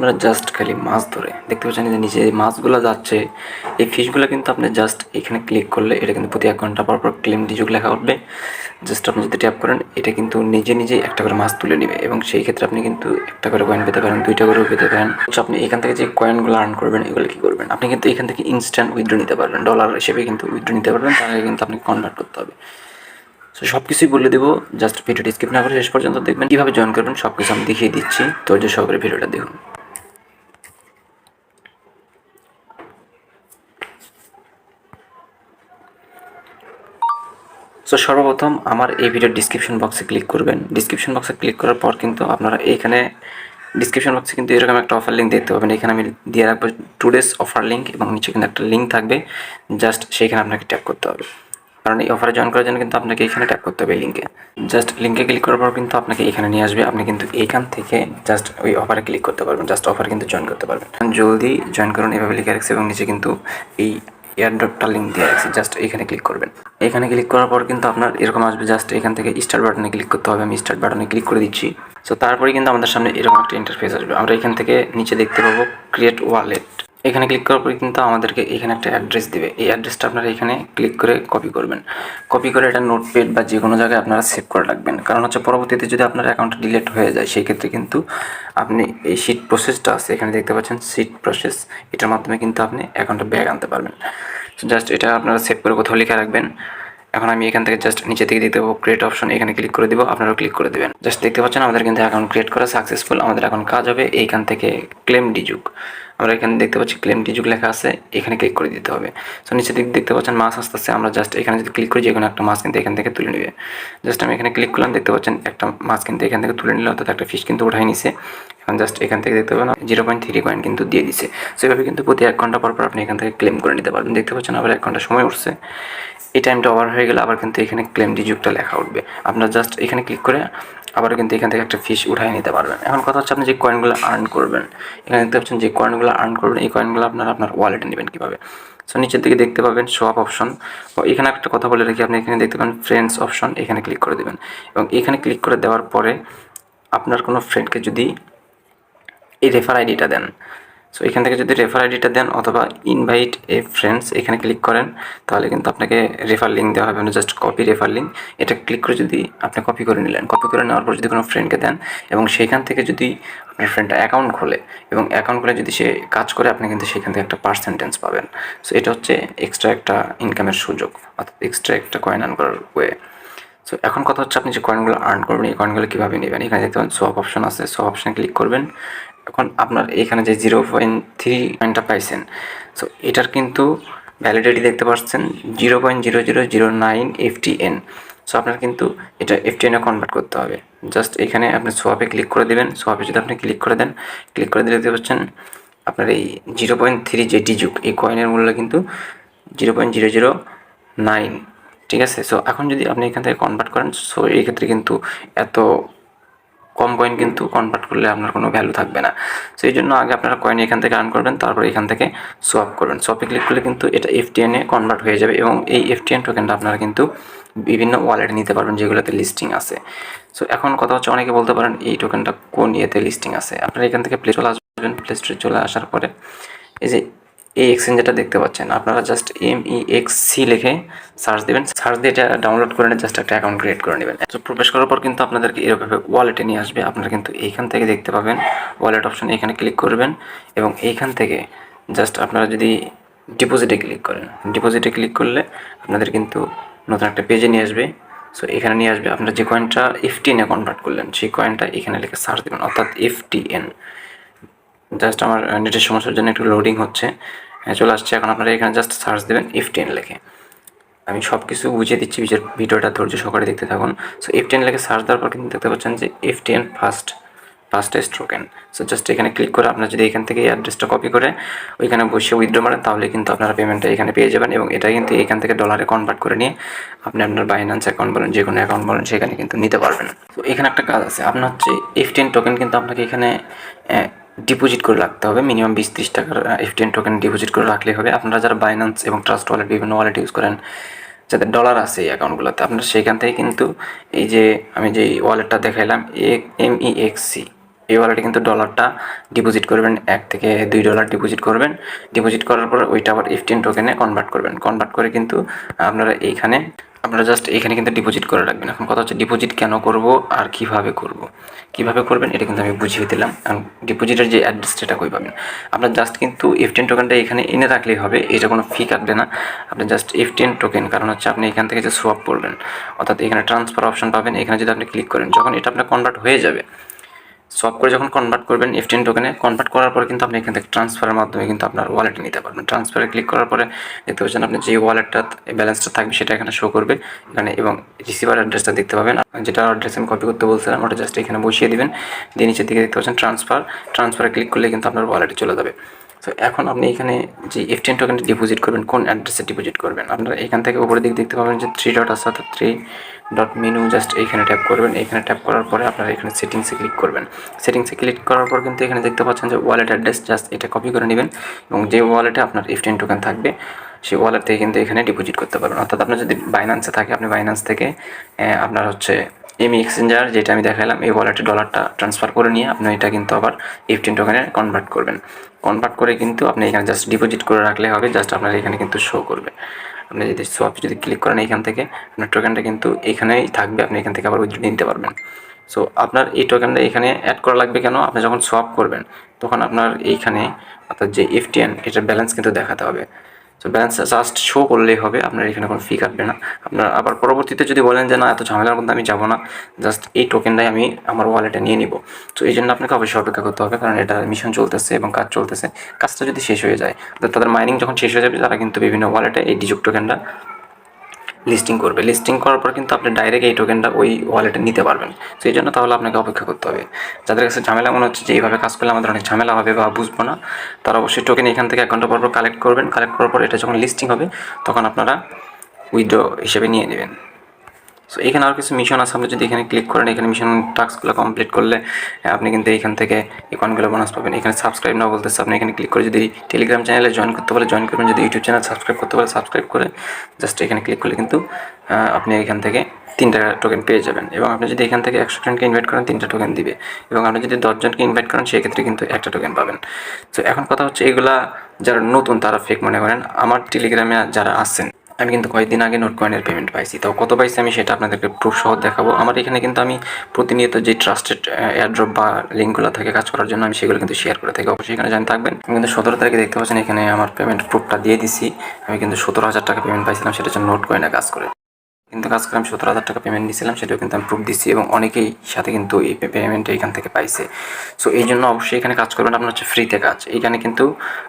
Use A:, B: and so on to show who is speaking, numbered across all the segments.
A: আপনারা জাস্ট খালি মাছ ধরে দেখতে পাচ্ছেন যে নিচে এই মাছগুলো যাচ্ছে, এই ফিশগুলো কিন্তু আপনি জাস্ট এখানে ক্লিক করলে এটা কিন্তু প্রতি 1 ঘন্টা পর পর ক্লেম ডিজুক লেখা উঠবে। জাস্ট আপনি যদি ট্যাপ করেন এটা কিন্তু নিজে নিজেই একটা করে মাছ তুলে নেবে এবং সেই ক্ষেত্রে আপনি কিন্তু একটা করে কয়েন পেতে পারেন, 2টা করেও পেতে পারেন। আপনি এখান থেকে যে কয়েনগুলো আর্ন করবেন এগুলো কি করবেন, আপনি কিন্তু এখান থেকে ইনস্ট্যান্ট উইথড্র নিতে পারবেন, ডলার হিসেবে কিন্তু উইথড্র নিতে পারবেন। তার আগে কিন্তু আপনি কনভার্ট করতে হবে। সো সব কিছুই বলে দেবো, জাস্ট ভিডিওটি স্কিপ না করে শেষ পর্যন্ত দেখবেন। কীভাবে জয়েন করবেন সব কিছু আমি দেখিয়ে দিচ্ছি, ধৈর্য সহকারে ভিডিওটা দেখুন। সো সর্বপ্রথম আমার এই ভিডিওর ডিসক্রিপশন বক্সে ক্লিক করবেন। ডিসক্রিপশন বক্সে ক্লিক করার পর কিন্তু আপনারা এইখানে ডিসক্রিপশন বক্সে কিন্তু এরকম একটা অফার লিঙ্ক দেখতে পাবেন। এখানে আমি দিয়ে রাখবো টুডেস অফার লিঙ্ক এবং নিচে কিন্তু একটা লিঙ্ক থাকবে, জাস্ট সেইখানে আপনাকে ট্যাপ করতে হবে। কারণ এই অফারে জয়েন করার জন্য কিন্তু আপনাকে এখানে ট্যাপ করতে হবে লিঙ্কে। জাস্ট লিঙ্কে ক্লিক করার পর কিন্তু আপনাকে এখানে নিয়ে আসবে। আপনি কিন্তু এইখান থেকে জাস্ট ওই অফারে ক্লিক করতে পারবেন, জাস্ট অফারে কিন্তু জয়েন করতে পারবেন। জলদি জয়েন করুন এভাবে লিখে রাখছি এবং নিচে কিন্তু এই এয়ারড্রপটা লিঙ্ক দিয়ে রাখছি, জাস্ট এখানে ক্লিক করবেন। এখানে ক্লিক করার পর কিন্তু আপনার এরকম আসবে, জাস্ট এখান থেকে স্টার্ট বাটনে ক্লিক করতে হবে। আমি স্টার্ট বাটনে ক্লিক করে দিচ্ছি। সো তারপরে কিন্তু আমাদের সামনে এরকম একটা ইন্টারফেস আসবে। আমরা এখান থেকে নিচে দেখতে পাবো ক্রিয়েট ওয়ালেট। এখানে ক্লিক করার পরে কিন্তু আমাদেরকে এখানে একটা অ্যাড্রেস দিবে। এই অ্যাড্রেসটা আপনারা এখানে ক্লিক করে কপি করবেন। কপি করে এটা নোটপ্যাড বা যে কোনো জায়গায় আপনারা সেভ করে রাখবেন। কারণ হচ্ছে পরবর্তীতে যদি আপনার অ্যাকাউন্ট ডিলিট হয়ে যায় সেই ক্ষেত্রে কিন্তু আপনি এই শিট প্রসেসটা আছে, এখানে দেখতে পাচ্ছেন শিট প্রসেস, এটার মাধ্যমে কিন্তু আপনি অ্যাকাউন্টে ব্যাক আনতে পারবেন। জাস্ট এটা আপনারা সেভ করে কোথাও লিখে রাখবেন। এখন আমি এখান থেকে জাস্ট নিচে থেকে দেখতে পাবো ক্রিয়েট অপশন, এখানে ক্লিক করে দিব, আপনারাও ক্লিক করে দেবেন। জাস্ট দেখতে পাচ্ছেন আমাদের কিন্তু অ্যাকাউন্ট ক্রিয়েট করা সাকসেসফুল। আমাদের এখন কাজ হবে এইখান থেকে ক্লেম ডিজুক। আমরা এখানে দেখতে পাচ্ছি ক্লেম ডিজুক লেখা আছে, এখানে ক্লিক করে দিতে হবে। সো নিচে দিকে দেখতে পাচ্ছেন মাছ আসতেছে, আমরা জাস্ট এখানে যদি ক্লিক করি যে কোনো একটা মাছ কিন্তু এখান থেকে তুলে নেবে। জাস্ট আমি এখানে ক্লিক করলাম, দেখতে পাচ্ছেন একটা মাছ কিন্তু এখান থেকে তুলে নিল, অর্থাৎ একটা ফিশ কিন্তু উঠাই নিছে। এখন জাস্ট এখান থেকে দেখতে পাবেন 0.3 কয়েন কিন্তু দিয়ে দিছে। সেভাবে কিন্তু প্রতি 1 ঘন্টা পর পর আপনি এখান থেকে ক্লেম করে নিতে পারবেন। দেখতে পাচ্ছেন আবার 1 ঘন্টা সময় উঠছে। এই টাইমটা ওভার হয়ে গেলে আবার কিন্তু এখানে ক্লেম ডিজুকটা লেখা উঠবে। আপনার জাস্ট এখানে ক্লিক করে আবারও কিন্তু এখান থেকে একটা ফিশ উঠাই নিতে পারবেন। এখন কথা হচ্ছে আপনি যে কয়েনগুলো আর্ন করবেন, এখানে দেখতে পাচ্ছেন যে কয়েনগুলো আর্ন করবেন, এই কয়েনগুলো আপনার ওয়ালেটে নেবেন কীভাবে। সো নিচের দিকে দেখতে পাবেন শো আপ অপশন। এখানে একটা কথা বলে রাখি, আপনি এখানে দেখতে পাবেন ফ্রেন্ডস অপশন, এখানে ক্লিক করে দেবেন এবং এখানে ক্লিক করে দেওয়ার পরে আপনার কোনো ফ্রেন্ডকে যদি এই রেফার আইডিটা দেন, সো এখান থেকে যদি রেফার আইডিটা দেন অথবা ইনভাইট এ ফ্রেন্ডস এখানে ক্লিক করেন, তাহলে কিন্তু আপনাকে রেফার লিঙ্ক দেওয়া হবে না, জাস্ট কপি রেফার লিঙ্ক। এটা ক্লিক করে যদি আপনি কপি করে নিলেন, কপি করে নেওয়ার পর যদি কোনো ফ্রেন্ডকে দেন এবং সেইখান থেকে যদি আপনার ফ্রেন্ডটা অ্যাকাউন্ট খোলে এবং অ্যাকাউন্ট খুলে যদি সে কাজ করে, আপনি কিন্তু সেখান থেকে একটা পার্সেন্টেজ পাবেন। সো এটা হচ্ছে এক্সট্রা একটা ইনকামের সুযোগ, অর্থাৎ এক্সট্রা একটা কয়েন আর্ন করার ওয়ে। সো এখন কথা হচ্ছে আপনি যে কয়েনগুলো আর্ন করবেন এই কয়েনগুলো কীভাবে নেবেন। এখানে দেখতে পাবেন সোয়াপ অপশন আছে, সোয়াপ অপশানে ক্লিক করবেন। এখন আপনার এখানে যে 0.3 কয়েনটা পাইছেন, সো এটার কিন্তু ভ্যালিডিটি দেখতে পাচ্ছেন 0.0009 FTN। সো আপনার কিন্তু এটা FTN-এ কনভার্ট করতে হবে। জাস্ট এখানে আপনি সোয়াপে ক্লিক করে দেবেন। সোয়াপে যদি আপনি ক্লিক করে দেন, ক্লিক করে দিলে দেখতে পাচ্ছেন আপনার এই 0.3 যে ডিজুক এই কয়েনের মূল্য কিন্তু 0.009। ঠিক আছে। সো এখন যদি আপনি এখান থেকে কনভার্ট করেন, সো এই ক্ষেত্রে কিন্তু এত কম কয়েন কিন্তু কনভার্ট করলে আপনার কোনো ভ্যালু থাকবে না। সেই জন্য আগে আপনারা কয়েন এখান থেকে আর্ন করবেন, তারপর এখান থেকে সোয়াপ করবেন। সোয়াপে ক্লিক করলে কিন্তু এটা FTN-এ কনভার্ট হয়ে যাবে এবং এই FTN টোকেনটা আপনারা কিন্তু বিভিন্ন ওয়ালেটে নিতে পারবেন যেগুলোতে লিস্টিং আছে। সো এখন কথা হচ্ছে অনেকে বলতে পারেন এই টোকেনটা কোন ইয়েতে লিস্টিং আছে। আপনারা এখান থেকে প্লে চলে আসবেন। প্লে স্টোরে চলে আসার পরে এই যে এই এক্সচেঞ্জটা দেখতে পাচ্ছেন, আপনারা জাস্ট MEXC লিখে সার্চ দেবেন। সার্চ দিয়ে এটা ডাউনলোড করে নিয়ে জাস্ট একটা অ্যাকাউন্ট ক্রিয়েট করে নেবেন। তো প্রবেশ করার পর কিন্তু আপনাদেরকে এরকমভাবে ওয়ালেটে নিয়ে আসবে। আপনারা কিন্তু এইখান থেকে দেখতে পাবেন ওয়ালেট অপশন, এখানে ক্লিক করবেন এবং এইখান থেকে জাস্ট আপনারা যদি ডিপোজিটে ক্লিক করেন, ডিপোজিটে ক্লিক করলে আপনাদের কিন্তু নতুন একটা পেজে নিয়ে আসবে। সো এখানে নিয়ে আসবে, আপনারা যে কয়েনটা FTN-এ কনভার্ট করলেন সেই কয়েনটা এখানে লিখে সার্চ দেবেন, অর্থাৎ FTN। জাস্ট আমার নেটের সমস্যার জন্য একটু লোডিং হচ্ছে, চলে আসছে। এখন আপনারা এখানে জাস্ট সার্চ দেবেন FTN লিখে। আমি সব কিছু বুঝিয়ে দিচ্ছি, ভিডিওটা ধৈর্য সহকারে দেখতে থাকুন। সো FTN লিখে সার্চ দেওয়ার পর কিন্তু দেখতে পাচ্ছেন যে FTN fastest token. So just এখানে ক্লিক করে আপনারা যদি এখান থেকে এই অ্যাড্রেসটা কপি করে ওইখানে বসে উইথড্র মারেন, তাহলে কিন্তু আপনারা পেমেন্টটা এখানে পেয়ে যাবেন এবং এটা কিন্তু এখান থেকে ডলারে কনভার্ট করে নিয়ে আপনি আপনার বাইন্যান্স অ্যাকাউন্ট বলেন, যে কোনো অ্যাকাউন্ট বলেন, সেখানে কিন্তু নিতে পারবেন। তো এখানে একটা কাজ আছে, আপনার হচ্ছে FTN টোকেন কিন্তু আপনাকে এখানে ডিপোজিট করে রাখতে হবে। মিনিমাম 20-30 টাকার FTN টোকেন ডিপোজিট করে রাখলেই হবে। আপনারা যারা বাইন্যান্স এবং ট্রাস্ট ওয়ালেট বিভিন্ন ওয়ালেট ইউজ করেন, যাদের ডলার আছে এই অ্যাকাউন্টগুলোতে, আপনারা সেখান থেকে কিন্তু এই যে আমি যে ওয়ালেটটা দেখাইলাম MEXC, এই ওয়ালেটে কিন্তু ডলারটা ডিপোজিট করবেন, $1 থেকে $2 ডিপোজিট করবেন। ডিপোজিট করার পর ওইটা আবার এফটিএন টোকেনে কনভার্ট করবেন। কনভার্ট করে কিন্তু আপনারা জাস্ট এইখানে কিন্তু ডিপোজিট করে রাখবেন। এখন কথা হচ্ছে ডিপোজিট কেন করব আর কিভাবে করবেন এটা কিন্তু আমি বুঝিয়ে দিলাম। কারণ ডিপোজিটের যে অ্যাড্রেসটা এটা কই পাবেন, আপনার জাস্ট কিন্তু এফটিএন টোকেনটা এখানে এনে রাখলেই হবে, এটা কোনো ফি কাটবে না। আপনি জাস্ট এফটিএন টোকেন, কারণ হচ্ছে আপনি এখান থেকে যে সোয়াপ করবেন, অর্থাৎ এখানে ট্রান্সফার অপশন পাবেন, এখানে যদি আপনি ক্লিক করেন, যখন এটা আপনার কনভার্ট হয়ে যাবে, সোয়াপ করে যখন কনভার্ট করবেন এফটিএন টোকেনে, কনভার্ট করার পরে কিন্তু আপনি এখান থেকে ট্রান্সফারের মাধ্যমে কিন্তু আপনার ওয়ালেটে নিতে পারবেন। ট্রান্সফারে ক্লিক করার পরে দেখতে পাচ্ছেন আপনি যে ওয়ালেটটা ব্যালেন্সটা থাকবে সেটা এখানে শো করবে এখানে, এবং রিসিভার অ্যাড্রেসটা দেখতে পাবেন। যেটা অ্যাড্রেস আমি কপি করতে বলছিলাম ওটা জাস্ট এখানে বসিয়ে দিবেন, দিয়ে নিচের দিকে দেখতে পাচ্ছেন ট্রান্সফারে ক্লিক করলে কিন্তু আপনার ওয়ালেটে চলে যাবে। তো এখন আপনি এখানে যে এফটিএন টোকেনটা ডিপোজিট করবেন, কোন অ্যাড্রেসে ডিপোজিট করবেন, আপনারা এখান থেকে উপরের দিকে দেখতে পাবেন যে 3 ডট আছে, অর্থাৎ 3 ডট মেনু, জাস্ট এইখানে ট্যাপ করবেন। এইখানে ট্যাপ করার পরে আপনারা এখানে সেটিংসে ক্লিক করবেন। সেটিংসে ক্লিক করার পর কিন্তু এখানে দেখতে পাচ্ছেন যে ওয়ালেট অ্যাড্রেস, জাস্ট এটা কপি করে নেবেন এবং যে ওয়ালেটে আপনার এফটিএন টোকেন থাকবে সেই ওয়ালেট থেকে কিন্তু এখানে ডিপোজিট করতে পারবেন। অর্থাৎ আপনার যদি বাইন্যান্সে থাকে, আপনি বাইন্যান্স থেকে আপনার হচ্ছে এমি এক্সচেঞ্জার যেটা আমি দেখালাম এই ওয়ালেটে ডলারটা ট্রান্সফার করে নিয়ে আপনি এটা কিন্তু আবার এফটিএন টোকেনে কনভার্ট করবেন। কনভার্ট করে কিন্তু আপনি এখানে জাস্ট ডিপোজিট করে রাখলে হবে, জাস্ট আপনার এখানে কিন্তু শো করবে। আপনি যদি সোয়াপ যদি ক্লিক করেন এইখান থেকে আপনার টোকেনটা কিন্তু এখানেই থাকবে, আপনি এখান থেকে আবার উইথড্র নিতে পারবেন। সো আপনার এই টোকেনটা এখানে অ্যাড করা লাগবে কেন, আপনি যখন সোয়াপ করবেন তখন আপনার এইখানে অর্থাৎ যে এফটিএন এটার ব্যালেন্স কিন্তু দেখাতে হবে। সো ব্যালেন্স জাস্ট শো করলেই হবে, আপনার এখানে কোনো ফি কাটবে না। আপনার আবার পরবর্তীতে যদি বলেন যে না এত ঝামেলার মধ্যে আমি যাবো না, জাস্ট এই টোকেনটাই আমি আমার ওয়ালেটে নিয়ে নিব, তো এই জন্য আপনাকে অবশ্যই অপেক্ষা করতে হবে, কারণ এটা মিশন চলতেছে এবং কাজ চলতেছে। কাজটা যদি শেষ হয়ে যায়, তাদের মাইনিং যখন শেষ হয়ে যাবে, তারা কিন্তু বিভিন্ন ওয়ালেটে এই ডিজুক টোকেনটা লিস্টিং করবে। লিস্টিং করার পর কিন্তু আপনি ডাইরেক্ট এই টোকেনটা ওই ওয়ালেটে নিতে পারবেন। সেই জন্য তাহলে আপনাকে অপেক্ষা করতে হবে। যাদের কাছে ঝামেলা মনে হচ্ছে যে এইভাবে কাজ করলে আমাদের অনেক ঝামেলা হবে বা বুঝবো না, তারা অবশ্যই টোকেন এখান থেকে 1 ঘন্টা পর কালেক্ট করবেন। কালেক্ট করার পর এটা যখন লিস্টিং হবে তখন আপনারা উইথড্র হিসেবে নিয়ে নেবেন। সো এখানে আর কিছু মিশন আছে, আপনি যদি এখানে ক্লিক করেন, এখানে মিশন টাস্কগুলো কমপ্লিট করলে আপনি কিন্তু এইখান থেকে এই কয়েনগুলো বোনাস পাবেন। এখানে সাবস্ক্রাইব না বলতেছে, আপনি এখানে ক্লিক করে যদি টেলিগ্রাম চ্যানেলে জয়েন করতে বলে জয়েন করবেন, যদি ইউটিউব চ্যানেল সাবস্ক্রাইব করতে বলে সাবস্ক্রাইব করে জাস্ট এখানে ক্লিক করলে কিন্তু আপনি এখান থেকে 3টা টোকেন পেয়ে যাবেন। এবং আপনি যদি এখান থেকে 100 জনকে ইনভাইট করেন 3টা টোকেন দিবে, এবং আপনি যদি 10 জনকে ইনভাইট করেন সেক্ষেত্রে কিন্তু 1টা টোকেন পাবেন। তো এখন কথা হচ্ছে এগুলা যারা নতুন তারা ফেক মনে করেন, আমার টেলিগ্রামে যারা আছেন, আমি কিন্তু কয়েকদিন আগে নোট কয়েনের পেমেন্ট পাইছি। তো কত পাইছি আমি সেটা আপনাদেরকে প্রুফ সহ দেখাবো। আমার এখানে কিন্তু আমি প্রতিনিয়ত যে ট্রাস্টেড এয়ারড্রপ বা লিঙ্কগুলো থাকে কাজ করার জন্য আমি সেগুলো কিন্তু শেয়ার করে থাকি, অবশ্যই এখানে জানি থাকবেন। আমি কিন্তু 17 তারিখে দেখতে পাচ্ছেন এখানে আমার পেমেন্ট প্রুফটা দিয়ে দিছি। আমি কিন্তু 17,000 টাকা পেমেন্ট পাইছিলাম, সেটা হচ্ছে নোট কয়েনে কাজ করে আমি 17,000 টাকা পেমেন্ট দিয়েছিলাম, সেটাও কিন্তু আমি প্রুফ দিচ্ছি এবং অনেকেই সাথে কিন্তু এই পেমেন্ট এখান থেকে পাইছে। সো এই জন্য অবশ্যই এখানে কাজ করবেন। আপনার হচ্ছে ফ্রিতে কাজ, এইখানে কিন্তু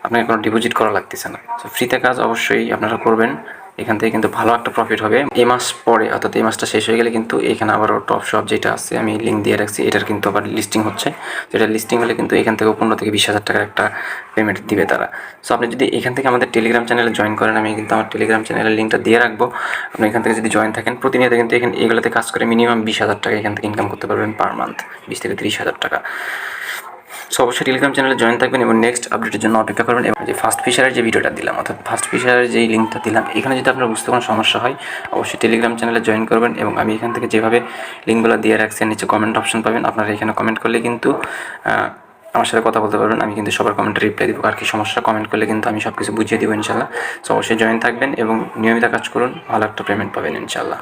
A: আপনাকে কোনো ডিপোজিট করা লাগতেছে না। সো ফ্রিতে কাজ অবশ্যই আপনারা করবেন, এখান থেকে কিন্তু ভালো একটা প্রফিট হবে। এই মাস পরে, অর্থাৎ এই মাসটা শেষ হয়ে গেলে কিন্তু এখানে আবারও টপ শপ যেটা আছে আমি লিঙ্ক দিয়ে রাখছি, এটার কিন্তু আবার লিস্টিং হচ্ছে। যেটা লিস্টিং হলে কিন্তু এখান থেকে 15 থেকে 20,000 টাকার একটা পেমেন্ট দিবে তারা। সো আপনি যদি এখান থেকে আমাদের টেলিগ্রাম চ্যানেলে জয়েন করেন, আমি কিন্তু আমার টেলিগ্রাম চ্যানেলের লিঙ্কটা দিয়ে রাখবো। আপনি এখান থেকে যদি জয়েন থাকেন প্রতিনিয়ত কিন্তু এখানে এগুলোতে কাজ করে মিনিমাম 20,000 টাকা এখান থেকে ইনকাম করতে পারবেন পার মান্থ, 20 থেকে 30,000 টাকা। সো অবশ্যই টেলিগ্রাম চ্যানেলে জয়েন থাকবেন এবং নেক্সট আপডেটের জন্য অপেক্ষা করবেন। এবং যে ফার্স্ট ফিশারের যে ভিডিওটা দিলাম, অর্থাৎ ফার্স্ট ফিশারের যেই লিঙ্কটা দিলাম, এখানে যদি আপনার বুঝতে কোনো সমস্যা হয় অবশ্যই টেলিগ্রাম চ্যানেলে জয়েন করবেন। এবং আমি এখান থেকে যেভাবে লিঙ্কগুলো দিয়ে রাখছি নিচে কমেন্ট অপশন পাবেন, আপনারা এখানে কমেন্ট করলে কিন্তু আমার সাথে কথা বলতে পারবেন। আমি কিন্তু সবার কমেন্টে রিপ্লাই দেবো, আর কি সমস্যা কমেন্ট করলে কিন্তু আমি সব কিছু বুঝিয়ে দেবো ইনশাল্লাহ। সো অবশ্যই জয়েন থাকবেন এবং নিয়মিত কাজ করুন, ভালো একটা পেমেন্ট পাবেন ইনশাল্লাহ।